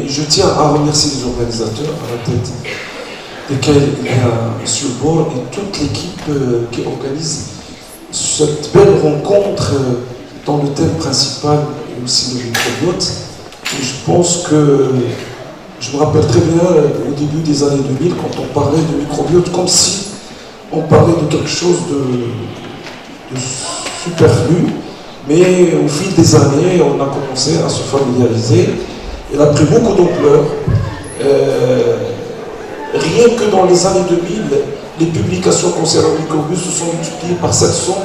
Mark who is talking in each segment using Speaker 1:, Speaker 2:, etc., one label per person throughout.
Speaker 1: Je tiens à remercier les organisateurs, à la tête desquels il y a M. Bord et toute l'équipe qui organise cette belle rencontre dans le thème principal et aussi le microbiote. Et je pense que, je me rappelle très bien au début des années 2000 quand on parlait de microbiote comme si on parlait de quelque chose de superflu, mais au fil des années on a commencé à se familiariser. Elle a pris beaucoup d'ampleur. Rien que dans les années 2000, les publications concernant le microbiote se sont multipliées par 700.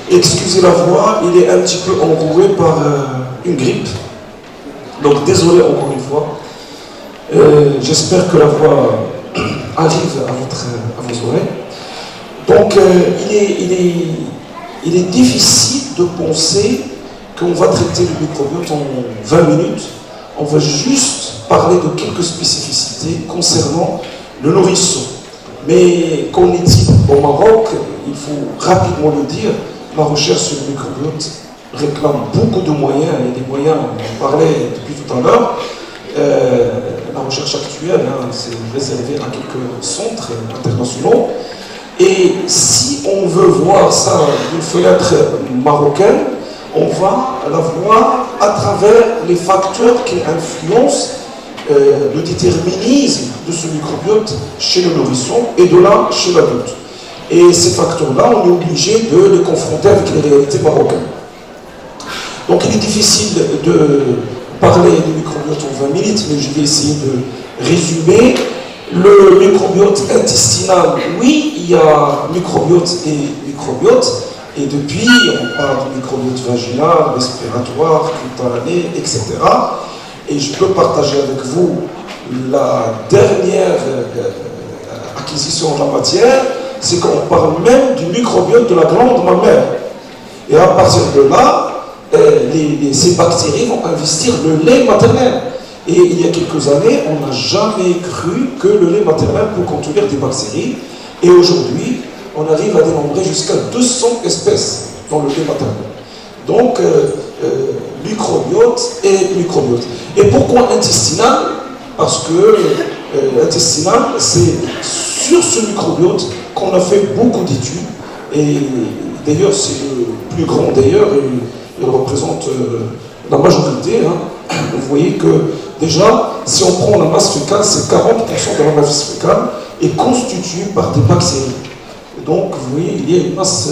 Speaker 1: Excusez la voix, il est un petit peu enroué par une grippe. Donc désolé encore une fois. J'espère que la voix arrive à vos oreilles. Donc il est difficile de penser qu'on va traiter le microbiote en 20 minutes. On va juste parler de quelques spécificités concernant le nourrisson. Mais qu'on est dit au Maroc, il faut rapidement le dire, la recherche sur le microbiote réclame beaucoup de moyens, et des moyens, on en parlait depuis tout à l'heure. La recherche actuelle, c'est réservé à quelques centres internationaux. Et si on veut voir ça d'une fenêtre marocaine, on va la voir à travers les facteurs qui influencent le déterminisme de ce microbiote chez le nourrisson et de là chez l'adulte. Et ces facteurs-là, on est obligé de les confronter avec les réalités marocaines. Donc il est difficile de parler du microbiote en 20 minutes, mais je vais essayer de résumer. Le microbiote intestinal, oui, il y a microbiote et microbiote. Et depuis, on parle du microbiote vaginal, respiratoire, cutané, etc. Et je peux partager avec vous la dernière acquisition en la matière, c'est qu'on parle même du microbiote de la glande mammaire. Et à partir de là, ces bactéries vont investir le lait maternel. Et il y a quelques années, on n'a jamais cru que le lait maternel peut contenir des bactéries. Et aujourd'hui, on arrive à dénombrer jusqu'à 200 espèces dans le lait maternel. Donc, microbiote et microbiote. Et pourquoi intestinal? Parce que l'intestinal, c'est sur ce microbiote qu'on a fait beaucoup d'études. Et d'ailleurs, c'est le plus grand d'ailleurs, et il représente la majorité. Vous voyez que déjà, si on prend la masse fécale, c'est 40% de la masse fécale est constituée par des bactéries. Donc, vous voyez, il y a une masse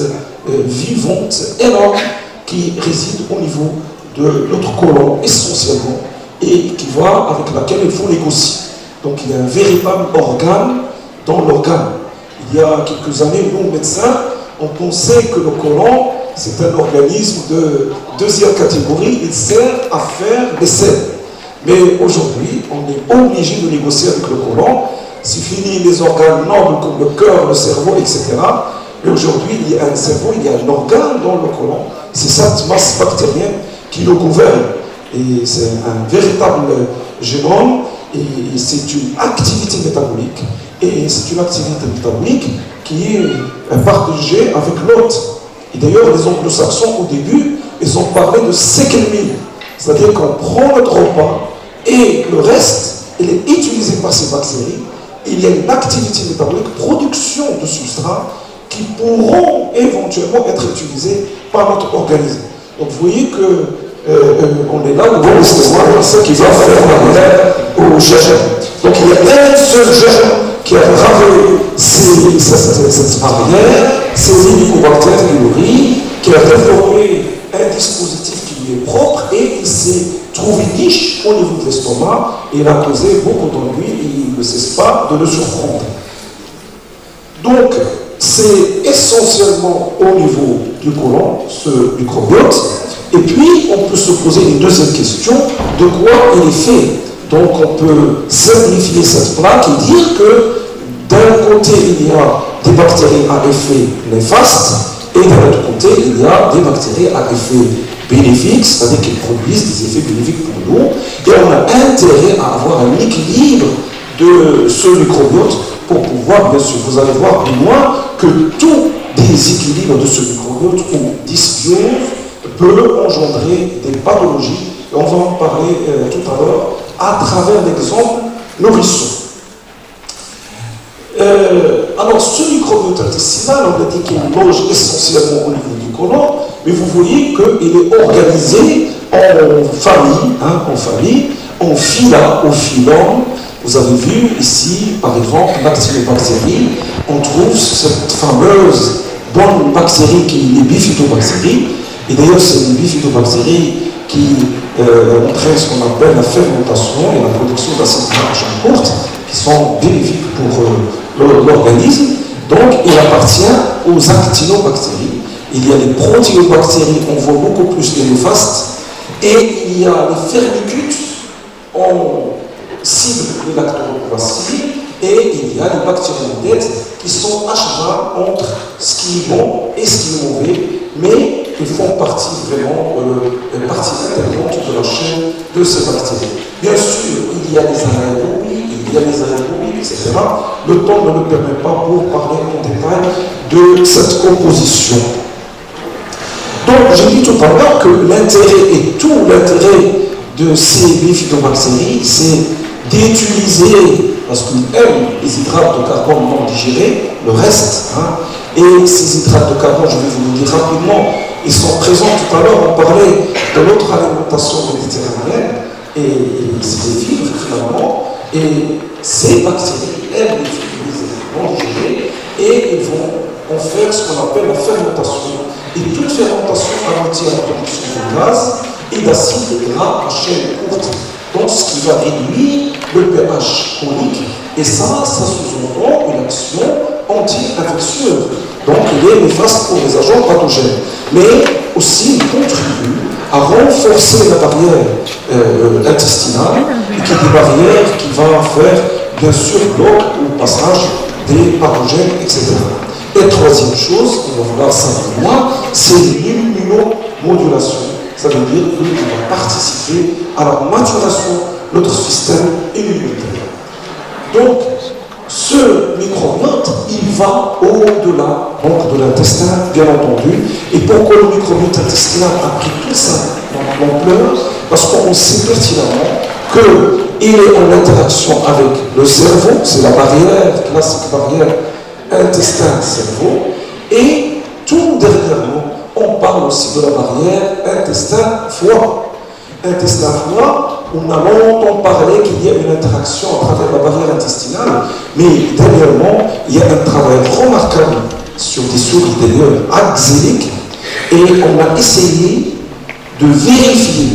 Speaker 1: vivante énorme qui réside au niveau de notre côlon essentiellement et qui va avec laquelle il faut négocier. Donc, il y a un véritable organe dans l'organe. Il y a quelques années, nous, médecins, on pensait que le côlon, c'est un organisme de deuxième catégorie, il sert à faire des selles. Mais aujourd'hui, on est obligé de négocier avec le côlon. C'est fini les organes nobles comme le cœur, le cerveau, etc. Et aujourd'hui, il y a un cerveau, il y a un organe dans le côlon. C'est cette masse bactérienne qui le gouverne. Et c'est un véritable génome. Et c'est une activité métabolique. Et c'est une activité métabolique qui est partagée avec l'hôte. Et d'ailleurs, les anglo-saxons, au début, ils ont parlé de second meal. C'est-à-dire qu'on prend notre repas et le reste, il est utilisé par ces bactéries. Il y a une activité métabolique, production de substrats qui pourront éventuellement être utilisés par notre organisme. Donc vous voyez que on est là où c'est qui va faire la relève au germe. Donc il y a un seul germe qui a gravé cette barrière, ces hélicobactères pylori, qui a développé un dispositif qui lui est propre et il s'est trouvé niche au niveau de l'estomac et il a causé beaucoup d'ennuis et il ne cesse pas de le surprendre. Donc, c'est essentiellement au niveau du côlon, ce microbiote. Et puis, on peut se poser une deuxième question, de quoi il est fait? Donc, on peut simplifier cette plaque et dire que d'un côté, il y a des bactéries à effet néfaste et d'un autre côté, il y a des bactéries à effet bénéfique, c'est-à-dire qu'ils produisent des effets bénéfiques pour nous. Et on a intérêt à avoir un équilibre de ce microbiote pour pouvoir, bien sûr, vous allez voir plus loin, que tout déséquilibre de ce microbiote ou dysbiose peut engendrer des pathologies. Et on va en parler tout à l'heure à travers l'exemple nourrisson. Alors, ce microbiote intestinal, on a dit qu'il loge essentiellement au niveau du côlon, mais vous voyez qu'il est organisé en famille, en phyla, au phylum. Vous avez vu ici, par exemple, l'actinobactérie. On trouve cette fameuse bonne bactérie qui est les bifidobactéries. Et d'ailleurs, c'est une bifidobactérie qui entraîne ce qu'on appelle la fermentation et la production d'acides gras à chaîne courte, qui sont bénéfiques pour l'organisme. Donc, il appartient aux actinobactéries. Il y a les protéobactéries, on voit beaucoup plus les néfastes. Et il y a les firmicutes, on cible les lactobacilles. Et il y a les bactérioloïdes qui sont à cheval entre ce qui est bon et ce qui est mauvais, mais ils font partie vraiment, partie intégrante de la chaîne de ces bactéries. Bien sûr, il y a les anaérobies, etc. Le temps ne nous permet pas pour parler en détail de cette composition. Donc, j'ai dit tout à l'heure que l'intérêt et tout l'intérêt de ces bifidobactéries, c'est d'utiliser, parce qu'ils aiment les hydrates de carbone non digérés, le reste, et ces hydrates de carbone, je vais vous le dire rapidement, ils sont présents tout à l'heure, on parlait de notre alimentation méditerranéenne, et c'est des fibres finalement, et ces bactéries aiment les fibres non digérées, et ils vont en faire ce qu'on appelle la fermentation. Et toute fermentation aboutit à la production de gaz et d'acides gras à chaîne courte. Donc, ce qui va réduire le pH chronique, et ça sous-entend une action anti-infectieuse. Donc, il est néfaste pour les agents pathogènes. Mais aussi, il contribue à renforcer la barrière intestinale, qui est des barrières qui vont faire, bien sûr, bloc au passage des pathogènes, etc. Et troisième chose, on va voir ça plus loin, c'est l'immunomodulation. Ça veut dire qu'il va participer à la maturation de notre système immunitaire. Donc, ce microbiote, il va au-delà de l'intestin, bien entendu. Et pourquoi le microbiote intestinal a pris tout ça dans l'ampleur? Parce qu'on sait pertinemment qu'il est en interaction avec le cerveau, c'est la barrière, classique barrière intestin-cerveau, et tout dernièrement, on parle aussi de la barrière intestin-foie. Intestin-foie, on a longtemps parlé qu'il y a une interaction à travers la barrière intestinale, mais dernièrement, il y a un travail remarquable sur des souris d'ailleurs axéliques, et on a essayé de vérifier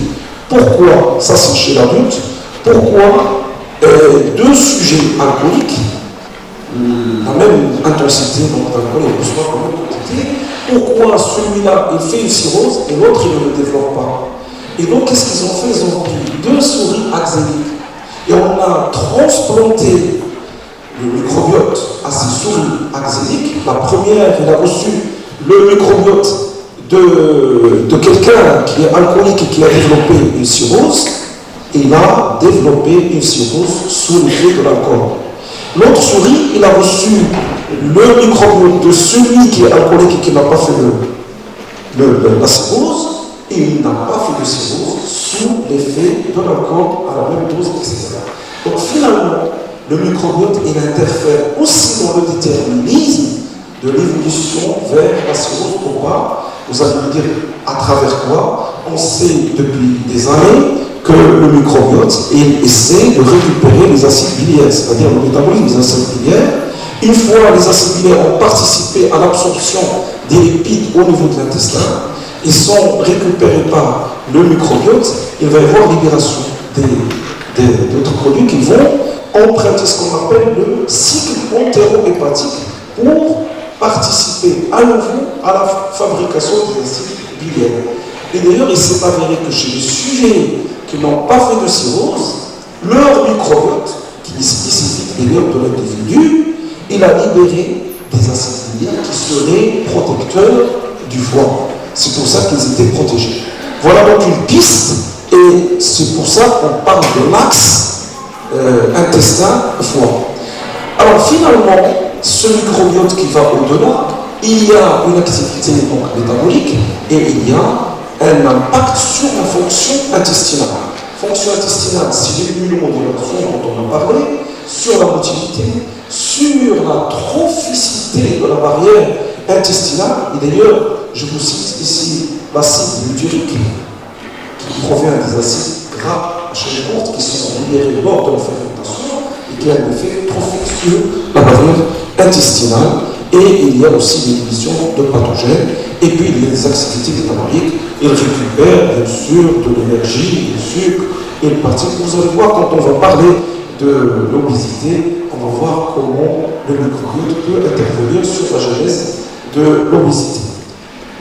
Speaker 1: pourquoi, ça c'est chez l'adulte, pourquoi deux sujets alcooliques, la même intensité, donc d'alcool et besoin de la même quantité, pourquoi celui-là il fait une cirrhose et l'autre il ne le développe pas. Et donc qu'est-ce qu'ils ont fait? Ils ont pris deux souris axéliques et on a transplanté le microbiote à ces souris axéliques. La première, elle a reçu le microbiote de quelqu'un qui est alcoolique et qui a développé une cirrhose. Il a développé une cirrhose sous l'effet de l'alcool. L'autre souris, il a reçu le microbiote de celui qui est alcoolique et qui n'a pas fait la cirrhose, et il n'a pas fait de cirrhose sous l'effet de l'alcool à la même dose, etc. Donc finalement, le microbiote, il interfère aussi dans le déterminisme de l'évolution vers la cirrhose. Pourquoi? Vous allez me dire à travers quoi? On sait depuis des années que le microbiote essaie de récupérer les acides biliaires, c'est-à-dire le métabolisme des acides biliaires. Une fois les acides biliaires ont participé à l'absorption des lipides au niveau de l'intestin, ils sont récupérés par le microbiote, il va y avoir libération d'autres produits qui vont emprunter ce qu'on appelle le cycle entéro-hépatique pour participer à nouveau à la fabrication des acides biliaires. Et d'ailleurs, il s'est avéré que chez les sujets qui n'ont pas fait de cirrhose, leur microbiote, qui est spécifique d'ailleurs de l'individu, il a libéré des acides biliaires qui seraient protecteurs du foie. C'est pour ça qu'ils étaient protégés. Voilà donc une piste, et c'est pour ça qu'on parle de l'axe intestin-foie. Alors finalement, ce microbiote qui va au-delà, il y a une activité donc métabolique et il y a un impact sur la fonction intestinale. fonction intestinale, si j'ai lu l'immunomodulation dont on a parlé, sur la motilité, sur la trophicité de la barrière intestinale, et d'ailleurs, je vous cite ici l'acide butyrique, qui provient des acides gras à chaîne courte, qui sont libérés lors de la fermentation, et qui a un effet trophique sur la barrière intestinale. Et il y a aussi des divisions de pathogènes, et puis il y a des activités métaboliques. Il récupère bien sûr de l'énergie, du sucre et le particule. Vous allez voir, quand on va parler de l'obésité, on va voir comment le microbiote peut intervenir sur la genèse de l'obésité.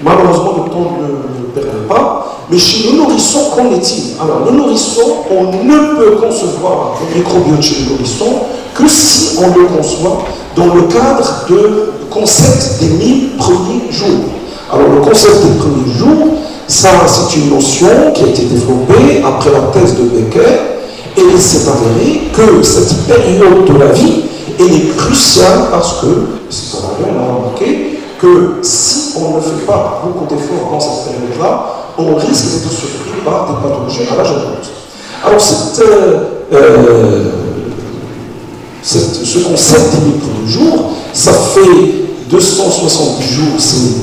Speaker 1: Malheureusement, le temps ne le permet pas, mais chez le nourrisson, qu'en est-il? Alors, le nourrisson, on ne peut concevoir le microbiote chez le nourrisson que si on le conçoit dans le cadre du concept des 1000 premiers jours. Alors, le concept des premiers jours, ça, c'est une notion qui a été développée après la thèse de Becker, et il s'est avéré que cette période de la vie, elle est cruciale parce que, c'est un avion, on a remarqué, que si on ne fait pas beaucoup d'efforts dans cette période-là, on risque d'être surpris par des pathologies à l'âge adulte. Alors, ce concept des 1000 premiers jours, ça fait 270 jours, c'est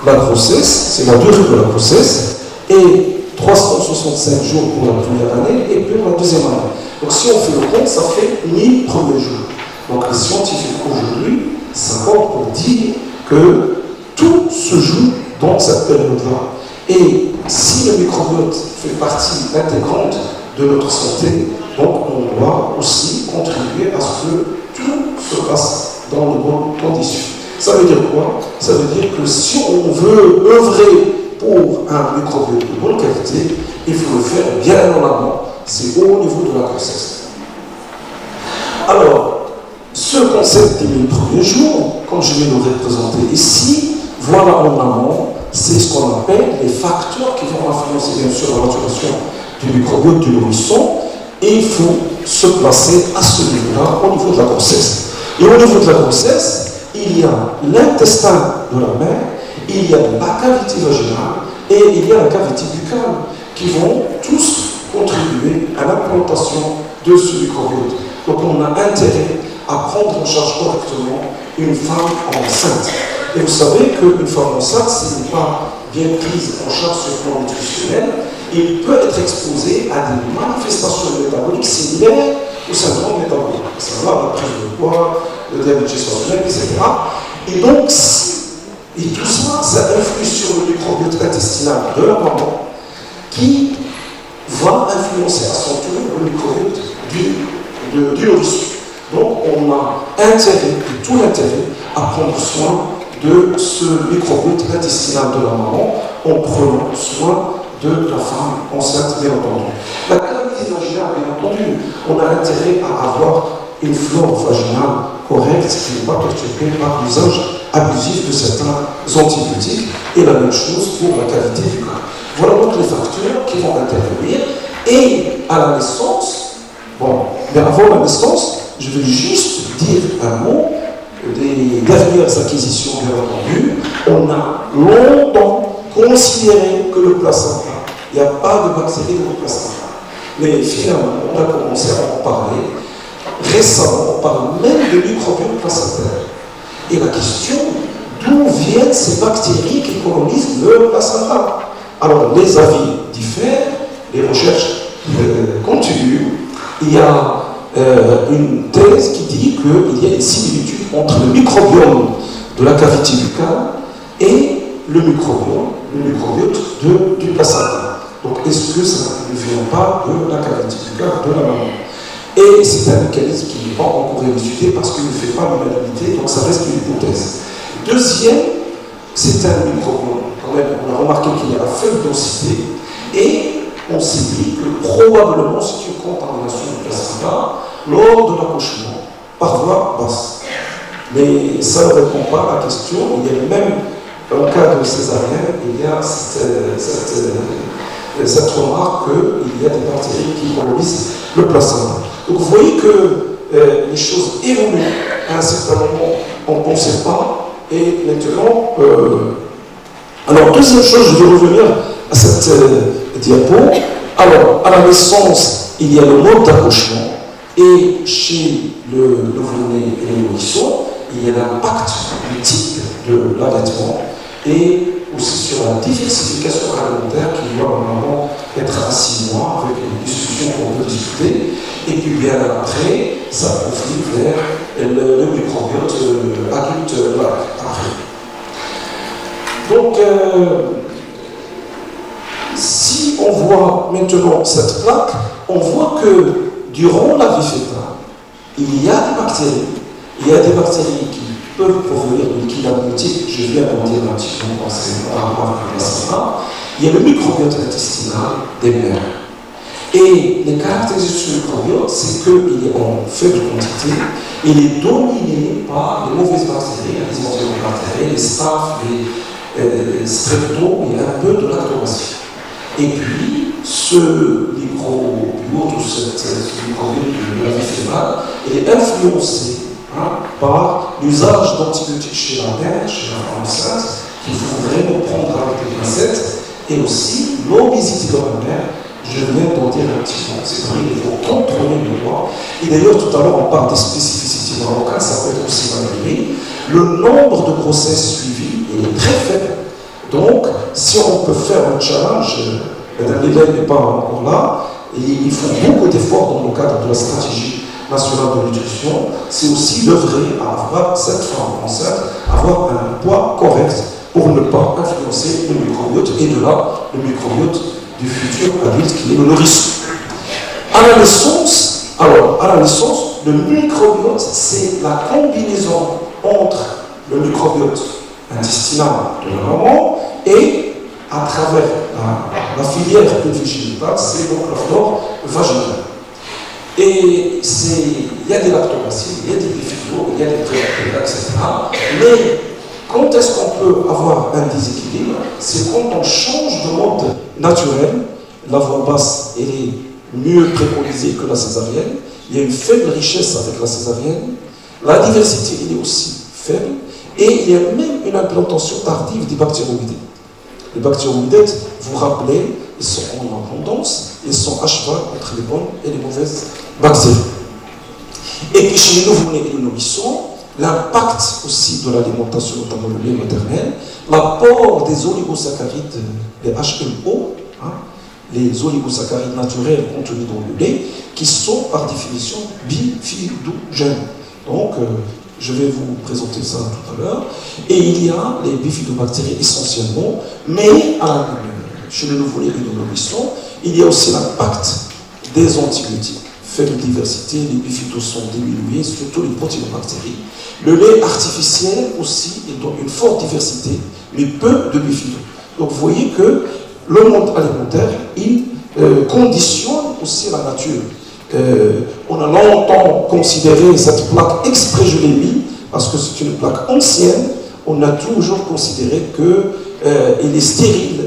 Speaker 1: la grossesse, c'est la durée de la grossesse, et 365 jours pour la première année et pour la deuxième année. Donc si on fait le compte, ça fait 1000 premiers jours. Donc les scientifiques aujourd'hui s'accordent pour dire que tout se joue dans cette période-là. Et si le microbiote fait partie intégrante de notre santé, donc on doit aussi contribuer à ce que tout se passe dans de bonnes conditions. Ça veut dire quoi? Ça veut dire que si on veut œuvrer pour un microbiote de bonne qualité, il faut le faire bien en amont. C'est au niveau de la grossesse. Alors, ce concept des 1000 premiers jours, comme je vais le représenter ici, voilà en amont, c'est ce qu'on appelle les facteurs qui vont influencer bien sûr la maturation du microbiote du nourrisson, et il faut se placer à ce niveau-là au niveau de la grossesse. Et au niveau de la grossesse, il y a l'intestin de la mère, il y a la cavité vaginale et il y a la cavité buccale qui vont tous contribuer à l'implantation de ce microbiote. Donc on a intérêt à prendre en charge correctement une femme enceinte. Et vous savez qu'une femme enceinte, si elle n'est pas bien prise en charge sur le plan nutritionnel, il peut être exposé à des manifestations métaboliques similaires au syndrome métabolique, à savoir la prise de poids, le diabète gestationnel, etc. Et donc, et tout ça, ça influe sur le microbiote intestinal de la maman qui va influencer à son tour le microbiote du nourrisson. Donc, on a intérêt, tout l'intérêt, à prendre soin de ce microbiote intestinal de la maman en prenant soin de la femme enceinte, bien entendu. La cavité vaginale, bien entendu, on a intérêt à avoir une flore vaginale correcte qui n'est pas perturbée par l'usage abusif de certains antibiotiques, et la même chose pour la cavité buccale. Voilà donc les facteurs qui vont intervenir, et à la naissance, bon, mais avant la naissance, je vais juste dire un mot des dernières acquisitions, bien entendu. On a longtemps considéré que le placenta, il n'y a pas de bactéries dans le placenta. Mais finalement, on a commencé à en parler. Récemment, on parle même de microbiote placentaire. Et la question, d'où viennent ces bactéries qui colonisent le placenta? Alors, les avis diffèrent, les recherches continuent. Il y a une thèse qui dit qu'il y a une similitude entre le microbiome de la cavité buccale et le microbiote du placenta. Donc, est-ce que ça ne vient pas de la cavité buccale de la maman? Et c'est un mécanisme qui n'est pas encore élucidé parce qu'il ne fait pas l'unanimité, donc ça reste une hypothèse. Deuxième, c'est un microbiome. Quand même, on a remarqué qu'il y a la faible densité, et on s'est dit que probablement c'est une contamination du placenta lors de l'accouchement par voie basse. Mais ça ne répond pas à la question. Il y a même, en cas de césarienne, il y a cette remarque qu'il y a des bactéries qui colonisent le placenta. Donc vous voyez que les choses évoluent. À un certain moment, on ne pensait pas, et maintenant... Alors, deuxième chose, je vais revenir à cette diapo. Alors, à la naissance, il y a le mode d'accouchement, et chez le nouveau-né et le nourrisson, il y a l'impact du type de l'allaitement et aussi sur la diversification alimentaire qui doit normalement être à 6 mois avec les discussions qu'on peut discuter. Et puis bien après, ça profite vers le microbiote adulte après. Donc, si on voit maintenant cette plaque, on voit que durant la vie fétale, il y a des bactéries. Il y a des bactéries qui peuvent provenir du liquide amniotique. Je viens d'en dire un petit peu par rapport à la placenta. Il y a le microbiote intestinal des mères. Et les caractéristiques du microbiote, c'est qu'il est en faible quantité. Il est dominé par les mauvaises bactéries, les enterobactéries, les staph, les strepto et un peu de lactobacille. Et puis, ce microbiote ou ce microbiote de la vie fétale, il est influencé par l'usage d'antibiotiques chez la mère, chez la femme enceinte, qu'il faut vraiment prendre avec des pincettes, et aussi l'obésité de la mère. Je viens d'en dire un petit peu, c'est vrai, il faut contrôler le poids. Et d'ailleurs, tout à l'heure, on parle des spécificités marocaines, ça peut être aussi malgré. Le nombre de grossesses suivies est très faible. Donc, si on peut faire un challenge, Mme Hélène n'est pas encore là, et il faut beaucoup d'efforts dans le cadre de la stratégie nationale de nutrition, c'est aussi d'œuvrer à avoir cette femme enceinte, avoir un poids correct pour ne pas influencer le microbiote, et de là, le microbiote du futur adulte qui est le nourrisson. À la naissance, le microbiote, c'est la combinaison entre le microbiote intestinal de la maman et à travers la filière pédogénitale, c'est donc la flore vaginale. Et il y a des lactobacilles, il y a des bifidos, il y a des prébactériens, etc. Mais quand est-ce qu'on peut avoir un déséquilibre? C'est quand on change de mode naturel. La voie basse, elle est mieux préconisée que la césarienne. Il y a une faible richesse avec la césarienne. La diversité, elle est aussi faible. Et il y a même une implantation tardive des bactéroïdés. Les bactéroïdés, vous vous rappelez, ils sont en abondance, ils sont à cheval entre les bonnes et les mauvaises bactéries. Et puis chez les nouveau-nés et les nourrissons, l'impact aussi de l'alimentation, notamment le lait maternel, l'apport des oligosaccharides, les HMO, les oligosaccharides naturels contenus dans le lait, qui sont par définition bifidogènes. Donc, je vais vous présenter ça tout à l'heure. Et il y a les bifidobactéries essentiellement, mais chez les nouveau-nés et les nourrissons, il y a aussi l'impact des antibiotiques. Faible diversité, les bifidos sont diminués, surtout les protéinobactéries. Le lait artificiel aussi est dans une forte diversité, mais peu de bifidos. Donc vous voyez que le monde alimentaire, il conditionne aussi la nature. On a longtemps considéré cette plaque exprès, je l'ai mis, parce que c'est une plaque ancienne, on a toujours considéré qu'il est stérile,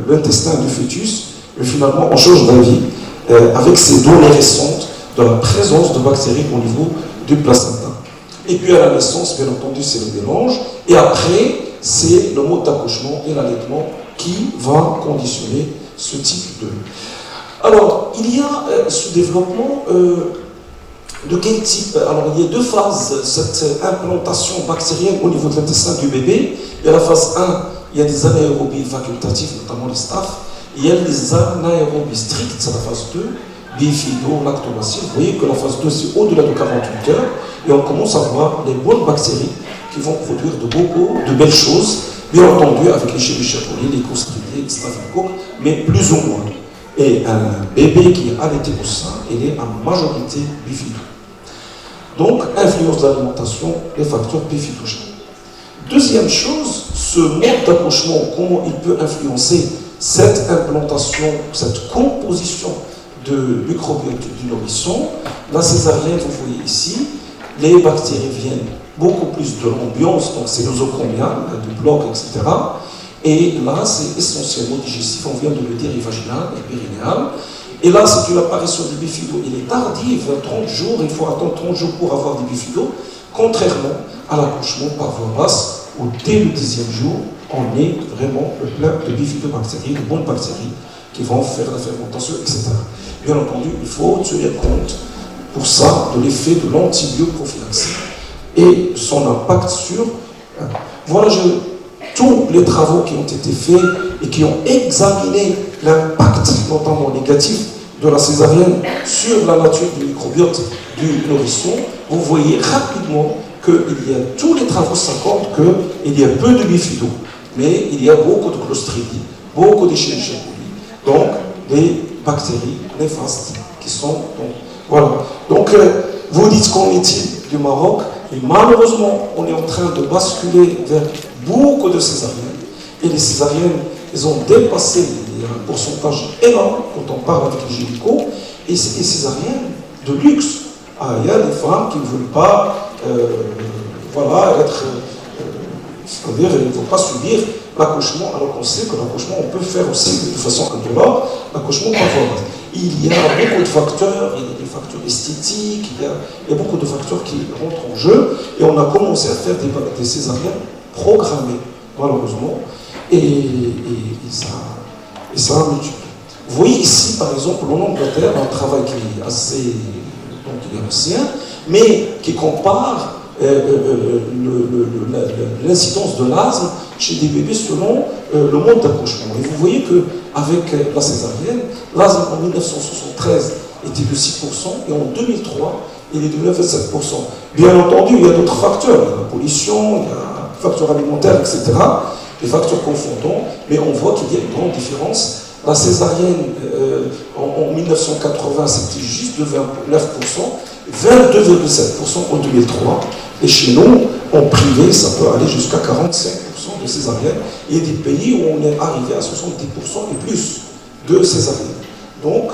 Speaker 1: l'intestin du fœtus, mais finalement on change d'avis avec ces données récentes de la présence de bactéries au niveau du placenta. Et puis à la naissance, bien entendu, c'est le mélange, et après, c'est le mode d'accouchement et l'allaitement qui va conditionner ce type de... Alors, il y a ce développement de quel type? Alors, il y a deux phases, cette implantation bactérienne au niveau de l'intestin du bébé. Il y a la phase 1, il y a des anaérobies facultatifs, notamment les staph. Il y a les anaérobies strictes, c'est la phase 2, bifido, lactobacilles. Vous voyez que la phase 2, c'est au-delà de 48 heures, et on commence à voir les bonnes bactéries qui vont produire de belles choses, bien entendu avec les Escherichia coli, les Clostridium, les Staphylocoques, mais plus ou moins. Et un bébé qui est allaité au sein, il est en majorité bifido. Donc, influence de l'alimentation, les facteurs bifidogènes. Deuxième chose, ce mode d'accouchement, comment il peut influencer cette implantation, cette composition de microbiote du nourrisson. La césarienne, vous voyez ici, les bactéries viennent beaucoup plus de l'ambiance, donc c'est nosocomial, du bloc, etc. Et là, c'est essentiellement digestif, on vient de le dire, et vaginal et périnéal. Et là, c'est une apparition des bifidos. Il est tardive, 30 jours, il faut attendre 30 jours pour avoir des bifidos, contrairement à l'accouchement par voie basse, où dès le 10e jour, on est vraiment plein de bifidobactéries, de bonnes bactéries, qui vont faire la fermentation, etc. Bien entendu, il faut tenir compte pour ça de l'effet de l'antibioprophylaxie et son impact sur... Voilà tous les travaux qui ont été faits et qui ont examiné l'impact, notamment négatif, de la césarienne sur la nature du microbiote du nourrisson. Vous voyez rapidement qu'il y a tous les travaux s'accordent qu'il y a peu de bifido, mais il y a beaucoup de clostridie, beaucoup d'Escherichia coli, donc des bactéries néfastes qui sont... Donc, voilà. Donc, vous dites qu'en est-il du Maroc, et malheureusement, on est en train de basculer vers beaucoup de césariennes. Et les césariennes, elles ont dépassé un pourcentage énorme quand on parle avec les gynécos. Et c'est des césariennes de luxe. Il y a des femmes qui ne veulent pas être... c'est-à-dire, elles ne vont pas subir l'accouchement, alors qu'on sait que l'accouchement, on peut faire aussi de façon indolore, l'accouchement par voie. Il y a beaucoup de facteurs, il y a des facteurs esthétiques, il y a beaucoup de facteurs qui rentrent en jeu, et on a commencé à faire des césariennes programmées, malheureusement, et ça a multiplié. Vous voyez ici, par exemple, en Angleterre, un travail qui est assez ancien, mais qui compare l'incidence de l'asthme chez des bébés selon le mode d'accouchement. Et vous voyez qu'avec la césarienne, l'asthme en 1973 était de 6% et en 2003, il est de 9,7%. Bien entendu, il y a d'autres facteurs. Il y a la pollution, il y a les facteurs alimentaires, etc. Les facteurs confondants, mais on voit qu'il y a une grande différence. La césarienne, en 1980, c'était juste de 29%, 22,7% en 2003. Et chez nous, en privé, ça peut aller jusqu'à 45% de césarienne. Il y a des pays où on est arrivé à 70% et plus de césarienne. Donc,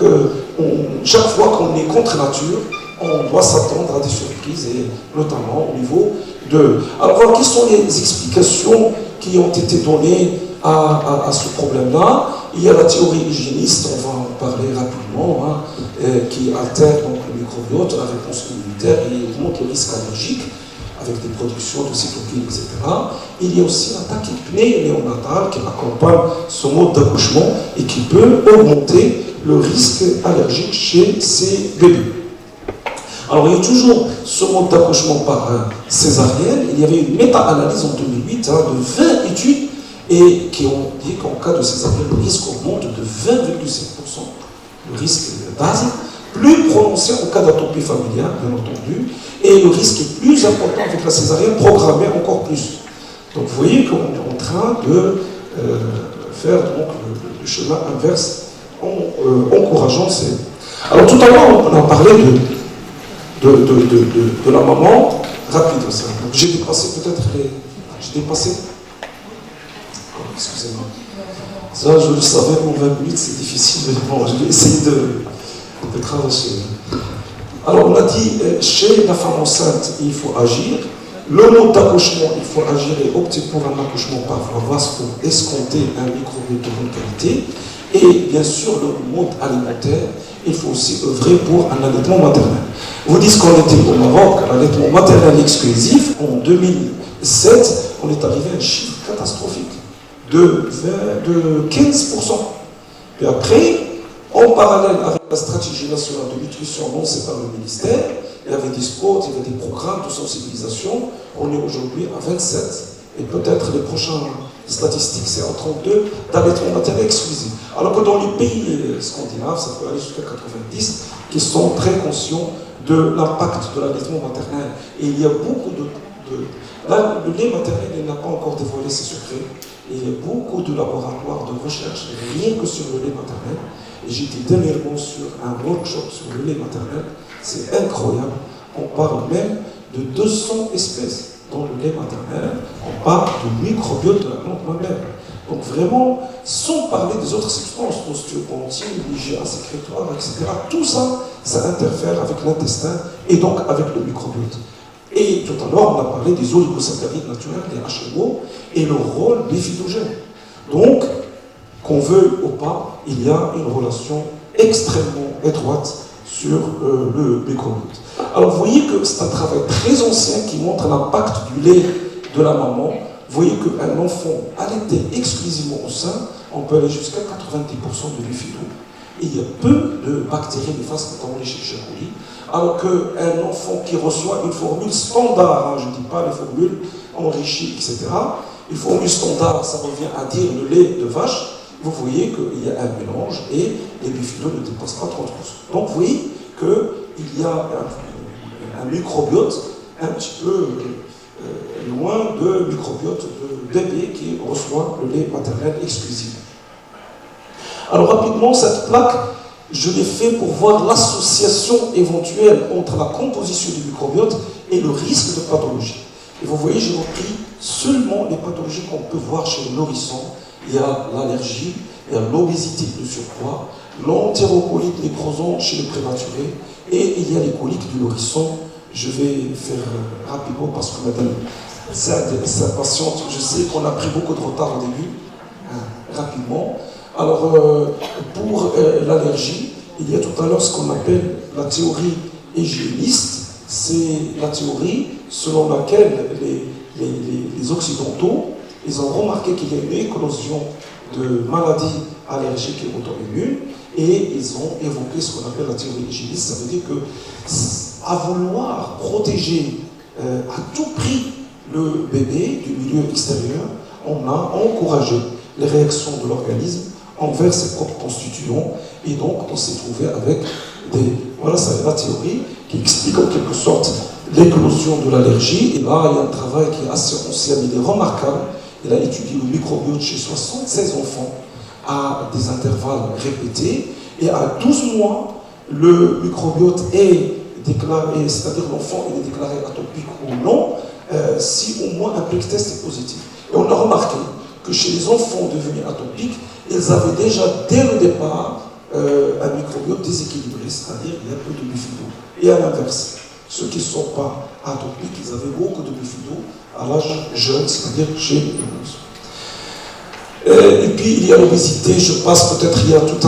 Speaker 1: chaque fois qu'on est contre nature, on doit s'attendre à des surprises, et notamment au niveau de... Alors, voilà, quelles sont les explications qui ont été données à ce problème-là? Il y a la théorie hygiéniste, on va en parler rapidement, qui altère donc le microbiote, la réponse immunitaire et montre le risque allergique avec des productions de cytokines, etc. Il y a aussi l'attaque néonatale qui accompagne ce mode d'accouchement et qui peut augmenter le risque allergique chez ces bébés. Alors, il y a toujours ce mode d'accouchement par césarienne. Il y avait une méta-analyse en 2008 de 20 études et qui ont dit qu'en cas de césarienne, le risque augmente de 20,7%. Le risque d'asthme, plus prononcé en cas d'atopie familiale, bien entendu, et le risque est plus important avec la césarienne programmée encore plus. Donc vous voyez qu'on est en train de faire donc, le chemin inverse en encourageant ces... Alors tout à l'heure, on a parlé de la maman rapide. Donc j'ai dépassé peut-être les... J'ai dépassé... Excusez-moi. Ça, je le savais, en 20 minutes, c'est difficile, mais bon, je vais essayer de cravacher. Alors, on a dit, chez la femme enceinte, il faut agir. Le mode d'accouchement, il faut agir et opter pour un accouchement par voie basse pour escompter un microbiote de bonne qualité. Et bien sûr, le mode alimentaire, il faut aussi œuvrer pour un allaitement maternel. Vous dites qu'on était au Maroc, l'allaitement maternel exclusif, en 2007, on est arrivé à un chiffre catastrophique de 15%. Puis après, en parallèle avec la stratégie nationale de nutrition lancée par le ministère, il y avait des spots, il y avait des programmes de sensibilisation. On est aujourd'hui à 27. Et peut-être les prochaines statistiques, c'est en 32 d'allaitement maternel exclusif. Alors que dans les pays scandinaves, ça peut aller jusqu'à 90, qui sont très conscients de l'impact de l'allaitement maternel. Et il y a beaucoup Là, le lait maternel n'a pas encore dévoilé ses secrets. Et il y a beaucoup de laboratoires de recherche, rien que sur le lait maternel. Et j'étais dernièrement sur un workshop sur le lait maternel. C'est incroyable. On parle même de 200 espèces dans le lait maternel. On parle du microbiote de la glande mammaire. Donc vraiment, sans parler des autres substances, l'ostéopontine, l'IGA sécrétoire, etc. Tout ça, ça interfère avec l'intestin et donc avec le microbiote. Et tout à l'heure, on a parlé des oligosaccharides naturels, des HMO, et leur rôle bifidogène. Donc, qu'on veuille ou pas, il y a une relation extrêmement étroite sur le microbiote. Alors, vous voyez que c'est un travail très ancien qui montre l'impact du lait de la maman. Vous voyez qu'un enfant allaité exclusivement au sein, on peut aller jusqu'à 90% de bifido. Et il y a peu de bactéries néfastes quand on est chez le coli. Alors qu'un enfant qui reçoit une formule standard, je ne dis pas les formules enrichies, etc. Une formule standard, ça revient à dire le lait de vache. Vous voyez qu'il y a un mélange et les bifidos ne dépassent pas 30%. Donc vous voyez qu'il y a un microbiote un petit peu loin de microbiote de bébé qui reçoit le lait maternel exclusif. Alors rapidement, cette plaque, je l'ai fait pour voir l'association éventuelle entre la composition du microbiote et le risque de pathologie. Et vous voyez, j'ai repris seulement les pathologies qu'on peut voir chez le nourrisson. Il y a l'allergie, il y a l'obésité, le surpoids, l'entérocolite nécrosante chez le prématuré, et il y a les coliques du nourrisson. Je vais faire rapidement parce que madame, sa patiente, je sais qu'on a pris beaucoup de retard au début, rapidement. Alors, pour l'allergie, il y a tout à l'heure ce qu'on appelle la théorie hygiéniste. C'est la théorie selon laquelle les Occidentaux, ils ont remarqué qu'il y a une éclosion de maladies allergiques et auto-immunes, et ils ont évoqué ce qu'on appelle la théorie hygiéniste. Ça veut dire que, à vouloir protéger à tout prix le bébé du milieu extérieur, on a encouragé les réactions de l'organisme envers ses propres constituants, et donc on s'est trouvé avec des... Voilà, c'est la théorie qui explique en quelque sorte l'éclosion de l'allergie. Et là, il y a un travail qui est assez ancien, il est remarquable. Il a étudié le microbiote chez 76 enfants à des intervalles répétés, et à 12 mois, le microbiote est déclaré, c'est-à-dire l'enfant est déclaré atopique ou non, si au moins un prick test est positif. Et on a remarqué que chez les enfants devenus atopiques, ils avaient déjà dès le départ un microbiote déséquilibré, c'est-à-dire il y a peu de bifido. Et à l'inverse, ceux qui ne sont pas atopiques, ils avaient beaucoup de bifido à l'âge jeune, c'est-à-dire chez les nourrissons. Et puis il y a l'obésité, je passe peut-être, il y a tout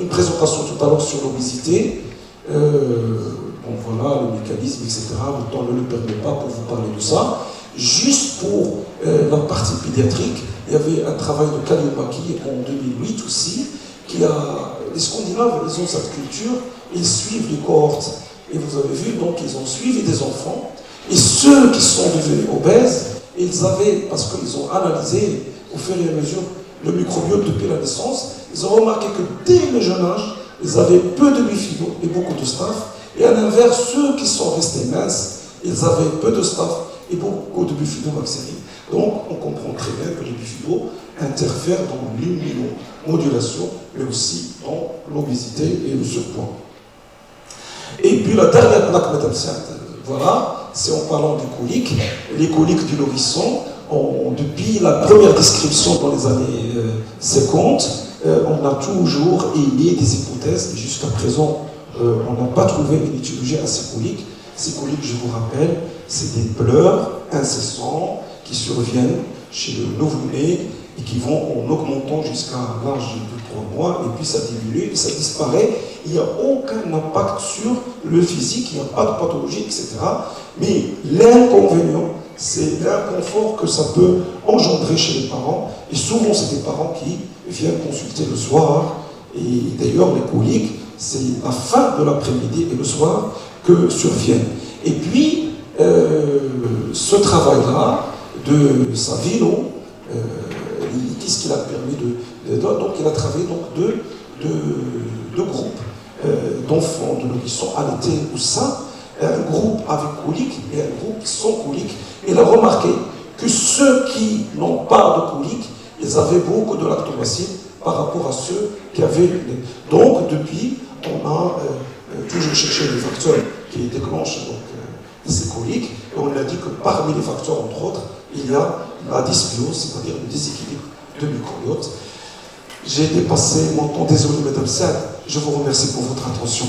Speaker 1: une présentation tout à l'heure sur l'obésité. Bon voilà, le mécanisme, etc. Le temps ne le permet pas pour vous parler de ça. Juste pour la partie pédiatrique, il y avait un travail de Kalliomäki en 2008 aussi, qui a... Les Scandinaves, ils ont cette culture, ils suivent les cohortes. Et vous avez vu, donc ils ont suivi des enfants, et ceux qui sont devenus obèses, ils avaient, parce qu'ils ont analysé au fur et à mesure le microbiote depuis la naissance, ils ont remarqué que dès le jeune âge, ils avaient peu de bifido et beaucoup de staph, et à l'inverse, ceux qui sont restés minces, ils avaient peu de staph et beaucoup de bifidobactéries. Donc, on comprend très bien que les bifidos interfèrent dans l'immunomodulation, mais aussi dans l'obésité et le surpoids. Et puis la dernière plaque, madame Sainte, voilà, c'est en parlant du colique. Les coliques du nourrisson, depuis la première description dans les années 50, on a toujours émis des hypothèses, et jusqu'à présent, on n'a pas trouvé une étiologie à ces coliques. Ces coliques, je vous rappelle, c'est des pleurs incessants qui surviennent chez le nouveau-né et qui vont en augmentant jusqu'à l'âge de 3 mois, et puis ça diminue, ça disparaît. Il n'y a aucun impact sur le physique, il n'y a pas de pathologie, etc. Mais l'inconvénient, c'est l'inconfort que ça peut engendrer chez les parents, et souvent c'est des parents qui viennent consulter le soir, et d'ailleurs les coliques, c'est la fin de l'après-midi et le soir que surviennent. Et puis, ce travail-là de Savino, qu'est-ce qu'il a permis donc il a travaillé donc deux groupes d'enfants, de nourrissons allaités au sein, un groupe avec colique et un groupe sans colique. Il a remarqué que ceux qui n'ont pas de colique, ils avaient beaucoup de lactobacilles par rapport à ceux qui avaient... Donc, depuis, on a toujours cherché les facteurs qui déclenchent ces coliques, et on a dit que parmi les facteurs, entre autres, il y a la dysbiose, c'est-à-dire le déséquilibre de microbiote. J'ai dépassé mon temps, désolé mesdames, je vous remercie pour votre attention.